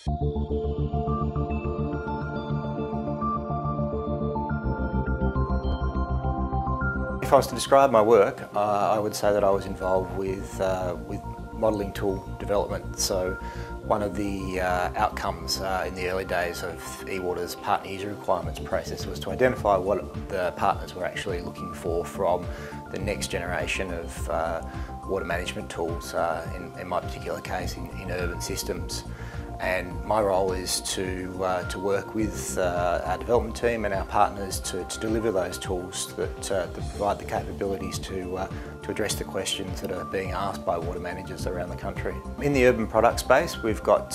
If I was to describe my work, I would say that I was involved with modelling tool development. So one of the outcomes in the early days of eWater's partner user requirements process was to identify what the partners were actually looking for from the next generation of water management tools, in my particular case in urban systems. And my role is to work with our development team and our partners to deliver those tools that provide the capabilities to address the questions that are being asked by water managers around the country. In the urban product space, we've got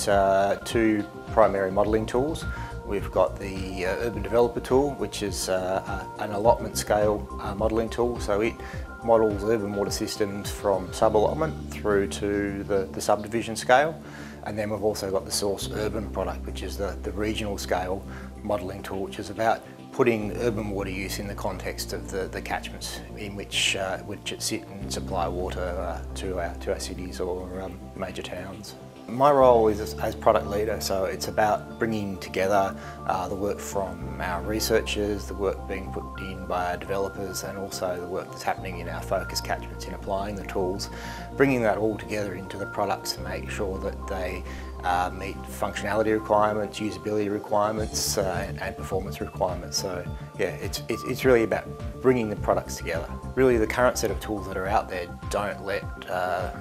two primary modelling tools. We've got the Urban Developer tool, which is an allotment scale modelling tool. So it models urban water systems from sub-allotment through to the subdivision scale. And then we've also got the Source Urban product, which is the regional scale modelling tool, which is about putting urban water use in the context of the catchments in which it sit and supply water to our cities or major towns. My role is as product leader, so it's about bringing together the work from our researchers, the work being put in by our developers, and also the work that's happening in our focus catchments in applying the tools, bringing that all together into the products to make sure that they meet functionality requirements, usability requirements, and performance requirements. So yeah, it's really about bringing the products together. Really, the current set of tools that are out there don't let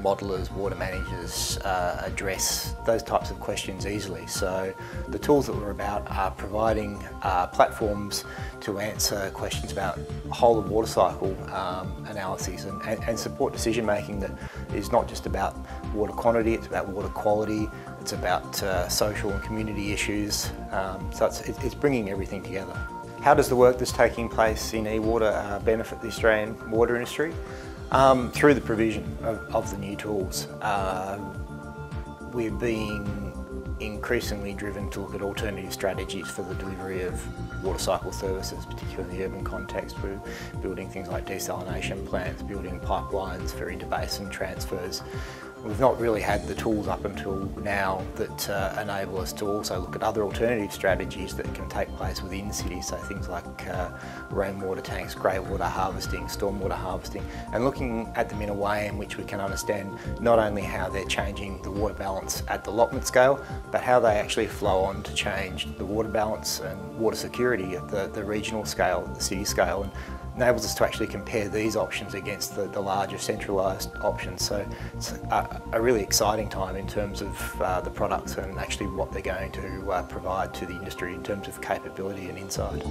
modelers, water managers address those types of questions easily. So the tools that we're about are providing platforms to answer questions about whole of water cycle analyses and support decision making that is not just about water quantity, it's about water quality, it's about social and community issues. So it's bringing everything together. How does the work that's taking place in eWater benefit the Australian water industry? Through the provision of the new tools. We're being increasingly driven to look at alternative strategies for the delivery of water cycle services, particularly in the urban context. We're building things like desalination plants, building pipelines for interbasin transfers. We've not really had the tools up until now that enable us to also look at other alternative strategies that can take place within cities, so things like rainwater tanks, grey water harvesting, stormwater harvesting, and looking at them in a way in which we can understand not only how they're changing the water balance at the allotment scale, but how they actually flow on to change the water balance and water security at the regional scale, the city scale, and enables us to actually compare these options against the larger centralised options. So it's a really exciting time in terms of the products and actually what they're going to provide to the industry in terms of capability and insight.